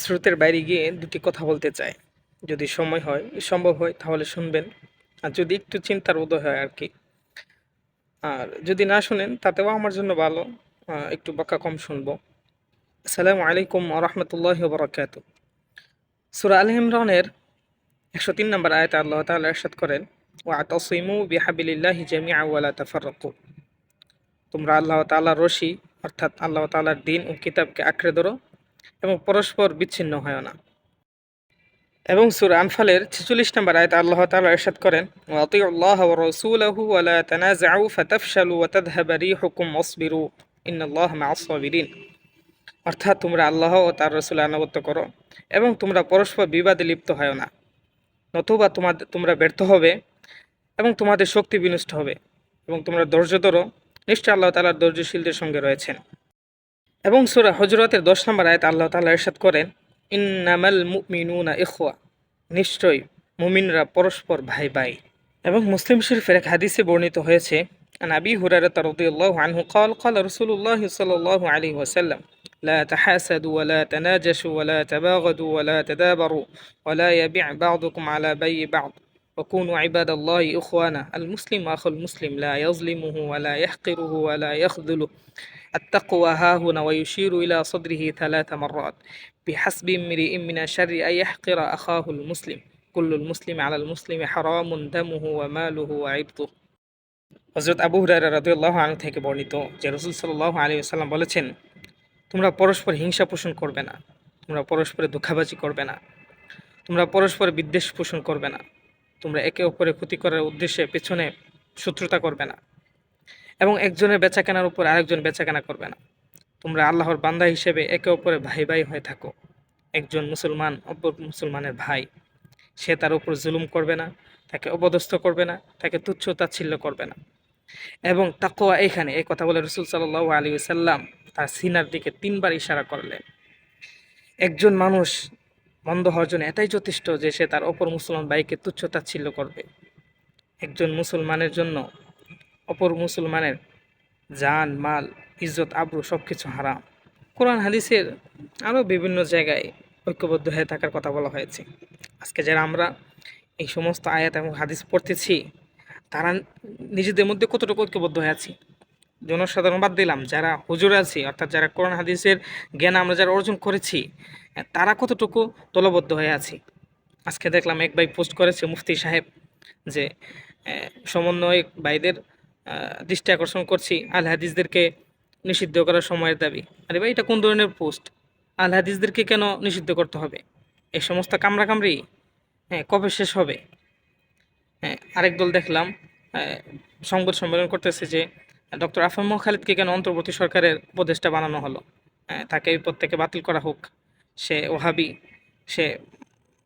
স্রোতের বাইরে গিয়ে দুটি কথা বলতে চাই। যদি সময় হয়, সম্ভব হয় তাহলে শুনবেন। আর যদি একটু চিন্তার উদয় হয় আর কি। আর যদি না শুনেন তাতেও আমার জন্য ভালো। একটু বকা কম শুনবো। আসসালামু আলাইকুম ওয়া রাহমাতুল্লাহি ওয়া বারাকাতুহু। সূরা আল ইমরানের 103 নম্বর আয়াতে আল্লাহ তাআলা ইরশাদ করেন, ওয়াতাসিমু বিহাবিলিল্লাহি জামিআ ওয়া লা তাফাররাকু। তোমরা আল্লাহ তাআলার রশি অর্থাৎ আল্লাহ তাআলার দ্বীন ও কিতাবকে আঁকড়ে ধরো এবং পরস্পর বিচ্ছিন্ন হয় না। এবং সূরা আনফালের 46 নম্বর আয়াতে আল্লাহ তাআলা ইরশাদ করেন, ওয়া আতিউল্লাহ ওয়া রাসূলাহু ওয়া লা তানাযাউ ফাতাফশালু ওয়া তাযহাবা রিহুকুম ওয়াসবিরু ইন্নাল্লাহা মা'আস সাবিরিন। অর্থাৎ তোমরা আল্লাহ ও তার রাসূলের আনুগত্য করো এবং তোমরা পরস্পর বিবাদে লিপ্ত হয় না, নতুবা তোমরা ব্যর্থ হবে এবং তোমাদের শক্তি বিনষ্ট হবে, এবং তোমরা ধৈর্য ধরো, নিশ্চয় আল্লাহ তাআলা ধৈর্যশীলদের সঙ্গে রয়েছেন। এবং সূরা হুজুরাতের 10 নম্বর আয়াতে আল্লাহ তাআলা ইরশাদ করেন, ইন্নামাল মুমিনুনা ইখওয়া। নিশ্চয়ই মুমিনরা পরস্পর ভাই ভাই। এবং মুসলিম শরীফের এক হাদিসে বর্ণিত হয়েছে, আন আবি হুরায়রা রাদিয়াল্লাহু আনহু قال قال رسول الله صلى الله عليه وسلم لا تحاسدوا ولا تناجشوا ولا تباغضوا ولا تدابروا ولا يبيع بعضكم على بيع بعض وكونوا عباد الله إخوانا المسلم أخو المسلم لا يظلمه ولا يحقره ولا يخذله التقوى ها هنا ويشير إلى صدره 3 مرات بحسب امرئ من الشر أن يحقر أخاه المسلم كل المسلم على المسلم حرام دمه وماله وعرضه। হযরত আবু হুরায়রা রাদিয়াল্লাহু আনহু থেকে বর্ণিত যে রাসূল সাল্লাল্লাহু আলাইহি ওয়াসাল্লাম বলেছেন, তোমরা পরস্পর হিংসা পোষণ করবে না, তোমরা পরস্পরে ধোঁকাবাজি করবে না, তোমরা পরস্পর বিদ্বেষ পোষণ করবে না, তোমরা একে অপরের ক্ষতি করার উদ্দেশ্যে পেছনে শত্রুতা করবে না, এবং একজনের বেচাকেনার উপর আরেকজন বেচাকেনা করবে না। তোমরা আল্লাহর বান্দা হিসেবে একে অপরের ভাই ভাই হয়ে থাকো। একজন মুসলমান অপর মুসলমানের ভাই, সে তার উপর জুলুম করবে না, তাকে অপদস্থ করবে না, তাকে তুচ্ছ তাচ্ছিল্য করবে না। এবং তাকওয়া, এখানে এই কথা বলে রাসূল সাল্লাল্লাহু আলাইহি ওয়াসাল্লাম তার সিনার দিকে 3বার ইশারা করলেন। একজন মানুষ মন্দ হওয়ার জন্য এটাই যথেষ্ট যে সে তার অপর মুসলমান ভাইকে তুচ্ছ তাচ্ছিল্য করবে। একজন মুসলমানের জন্য অপর মুসলমানের জান মাল ইজ্জত আবরু সব কিছু হারাম। কোরআন হাদিসের আরও বিভিন্ন জায়গায় ঐক্যবদ্ধ হয়ে থাকার কথা বলা হয়েছে। আজকে যারা আমরা এই সমস্ত আয়াত এবং হাদিস পড়তেছি, তারা নিজেদের মধ্যে কতটুকু ঐক্যবদ্ধ হয়ে আছি? জনসাধারণ বাদ দিলাম, যারা হুজুর আছি অর্থাৎ যারা কোরআন হাদিসের জ্ঞান আমরা যারা অর্জন করেছি, তারা কতটুকু দলবদ্ধ হয়ে আছি? আজকে দেখলাম এক ভাই পোস্ট করেছে, মুফতি সাহেব, যে সমন্বয়ক ভাইদের দৃষ্টি আকর্ষণ করছি আল হাদিসদেরকে নিষিদ্ধ করার সময়ের দাবি। আরে ভাই, এটা কোন ধরনের পোস্ট? আল হাদিসদেরকে কেন নিষিদ্ধ করতে হবে? এই সমস্ত কামড়াকামড়ি কবে শেষ হবে? আরেক দল দেখলাম সংবাদ সম্মেলন করতেছে যে ডক্টর আফম খালিদকে কেন অন্তর্বর্তী সরকারের উপদেষ্টা বানানো হলো, তাকে এই পদ থেকে বাতিল করা হোক। সে ওহাবি, সে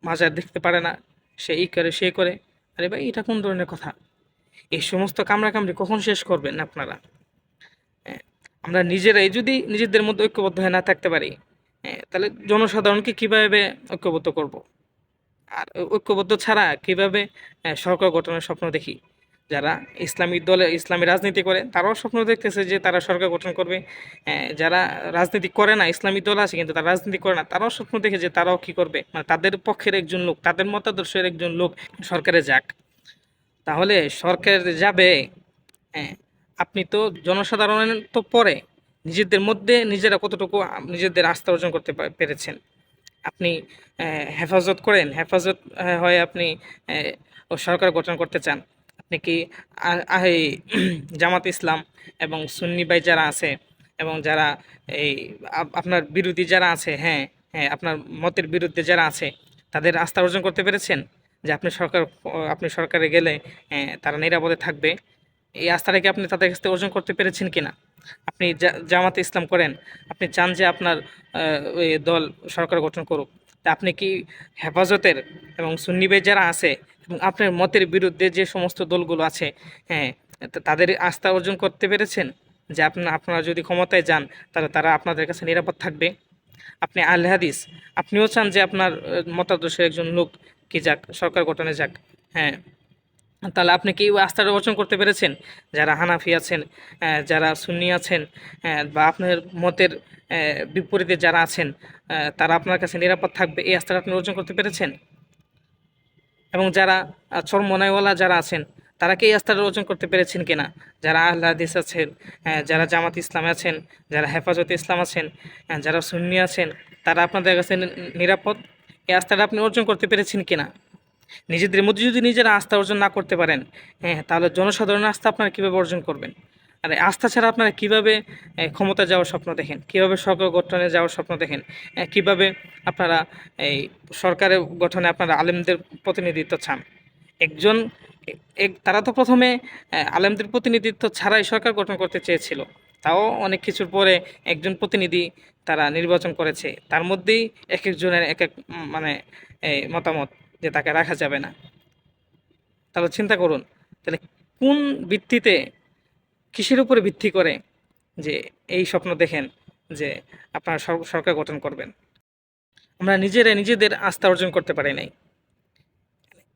মাজার দেখতে পারে না, সে এই করে সে করে। আরে ভাই, এটা কোন ধরনের কথা? এই সমস্ত কামড়াকামড়ি কখন শেষ করবেন আপনারা? আমরা নিজেরাই যদি নিজেদের মধ্যে ঐক্যবদ্ধ হয়ে না থাকতে পারি, তাহলে জনসাধারণকে কীভাবে ঐক্যবদ্ধ করব? আর ঐক্যবদ্ধ ছাড়া কীভাবে সরকার গঠনের স্বপ্ন দেখি? যারা ইসলামী দলে ইসলামী রাজনীতি করে তারাও স্বপ্ন দেখতেছে যে তারা সরকার গঠন করবে। যারা রাজনীতি করে না, ইসলামী দল আছে কিন্তু তারা রাজনীতি করে না, তারাও স্বপ্ন দেখে যে তারাও কি করবে, মানে তাদের পক্ষের একজন লোক, তাদের মতাদর্শের একজন লোক সরকারে যাক। তাহলে সরকার যাবে, আপনি তো জনসাধারণের তো পরে নিজেদের মধ্যে নিজেরা কতটুকু নিজেদের আস্থা অর্জন করতে পেরেছেন? আপনি হেফাজত করেন, হেফাজত হয়ে আপনি সরকার গঠন করতে চান। আপনি কি এই জামাত ইসলাম এবং সুন্নি ভাই যারা আছে এবং যারা এই আপনার বিরোধী যারা আছে, হ্যাঁ হ্যাঁ আপনার মতের বিরুদ্ধে যারা আছে, তাদের আস্থা অর্জন করতে পেরেছেন যে আপনি সরকারে গেলে তারা নিরাপদে থাকবে? এই আস্থাটা কি আপনি তাদের কাছ থেকে অর্জন করতে পেরেছেন কিনা? আপনি জামাতে ইসলাম করেন, আপনি চান যে আপনার ওই দল সরকার গঠন করুক, তা আপনি কি হেফাজতের এবং সুন্নি ভাই যারা আছে এবং আপনার মতের বিরুদ্ধে যে সমস্ত দলগুলো আছে, হ্যাঁ, তাদের আস্থা অর্জন করতে পেরেছেন যে আপনারা যদি ক্ষমতায় যান তাহলে তারা আপনাদের কাছে নিরাপদ থাকবে? আপনি আহলে হাদিস, আপনিও চান যে আপনার মতাদর্শের একজন লোক কি যাক, সরকার গঠনে যাক, হ্যাঁ, তাহলে আপনি কি ওই আস্থাটা অর্জন করতে পেরেছেন? যারা হানাফি আছেন, যারা সুন্নি আছেন, বা আপনার মতের বিপরীতে যারা আছেন, তারা আপনার কাছে নিরাপদ থাকবে, এই আস্থাটা আপনি অর্জন করতে পেরেছেন? এবং যারা চরমনাইওয়ালা যারা আছেন, তারা কি এই আস্থাটা অর্জন করতে পেরেছেন কিনা? যারা আহলে হাদিস আছেন, যারা জামাত ইসলামে আছেন, যারা হেফাজতে ইসলাম আছেন, যারা সুন্নি আছেন, তারা আপনাদের কাছে নিরাপদ, এই আস্থাটা আপনি অর্জন করতে পেরেছেন কিনা? নিজেদের মধ্যে যদি নিজেরা আস্থা অর্জন না করতে পারেন, হ্যাঁ, তাহলে জনসাধারণের আস্থা আপনারা কীভাবে অর্জন করবেন? আর এই আস্থা ছাড়া আপনারা কীভাবে ক্ষমতা যাওয়ার স্বপ্ন দেখেন, কীভাবে সরকার গঠনে যাওয়ার স্বপ্ন দেখেন, কীভাবে আপনারা এই সরকারের গঠনে আপনারা আলেমদের প্রতিনিধিত্ব চান? একজন তারা তো প্রথমে আলেমদের প্রতিনিধিত্ব ছাড়াই সরকার গঠন করতে চেয়েছিল, তাও অনেক কিছুর পরে একজন প্রতিনিধি তারা নির্বাচন করেছে, তার মধ্যেই এক একজনের এক এক মানে এই মতামত যে তাকে রাখা যাবে না। তাহলে চিন্তা করুন, তাহলে কোন ভিত্তিতে, কিসের উপরে ভিত্তি করে যে এই স্বপ্ন দেখেন যে আপনারা সরকার গঠন করবেন? আমরা নিজেদের আস্থা অর্জন করতে পারি নাই,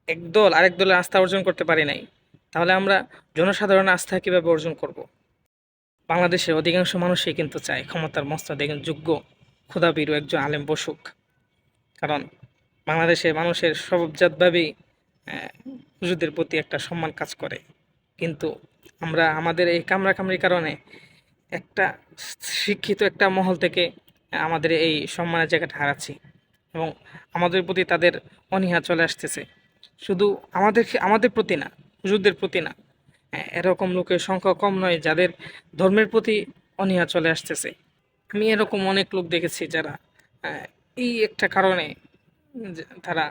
একদল আরেক দলের আস্থা অর্জন করতে পারি নাই, তাহলে আমরা জনসাধারণের আস্থা কীভাবে অর্জন করব? বাংলাদেশের অধিকাংশ মানুষই কিন্তু চায় ক্ষমতার মস্তদে একজন যোগ্য ক্ষুধাভীরু একজন আলেম বসুক, কারণ বাংলাদেশের মানুষের স্বভাবজাতভাবেই হুজুরদের প্রতি একটা সম্মান কাজ করে। কিন্তু আমরা আমাদের এই কামড়াকামড়ির কারণে একটা শিক্ষিত একটা মহল থেকে আমাদের এই সম্মানের জায়গাটা হারাচ্ছি, এবং আমাদের প্রতি তাদের অনীহা চলে আসতেছে। শুধু আমাদের প্রতি না, হুজুরদের প্রতি না, এরকম লোকের সংখ্যা কম নয় যাদের ধর্মের প্রতি অনীহা চলে আসতেছে। আমি এরকম অনেক লোক দেখেছি যারা এই একটা কারণে তারা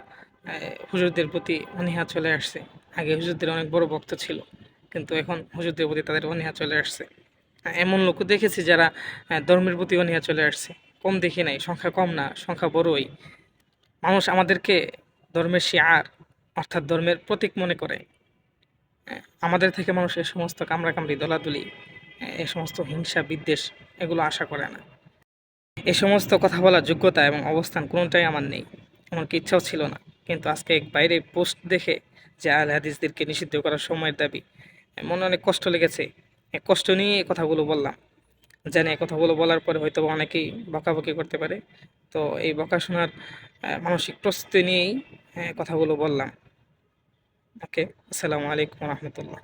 হুজুরদের প্রতি অনীহা চলে আসছে। আগে হুজুরদের অনেক বড় ভক্ত ছিল, কিন্তু এখন হুজুরদের প্রতি তাদের অনীহা চলে আসছে। এমন লোক দেখেছি যারা ধর্মের প্রতি অনীহা চলে আসছে, কম দেখি নাই, সংখ্যা কম না, সংখ্যা বড়ই। মানুষ আমাদেরকে ধর্মের শিআর অর্থাৎ ধর্মের প্রতীক মনে করে। আমাদের থেকে মানুষ এই সমস্ত কামড়াকামড়ি, দলাদলি, এই সমস্ত হিংসা বিদ্বেষ এগুলো আশা করে না। এই সমস্ত কথা বলার যোগ্যতা এবং অবস্থান কোনোটাই আমার নেই, এমনকি ইচ্ছাও ছিল না। কিন্তু আজকে এক বাইরে পোস্ট দেখে যে আহলে হাদিসদেরকে নিষিদ্ধ করার সময়ের দাবি, মনে অনেক কষ্ট লেগেছে। কষ্ট নিয়ে এই কথাগুলো বললাম, জানি এই কথাগুলো বলার পরে হয়তো অনেকেই বকাবকি করতে পারে। তো এই বকা শোনার মানসিক প্রস্তুতি নিয়েই কথাগুলো বললাম। ওকে, আসসালামু আলাইকুম রহমতুল্লাহ।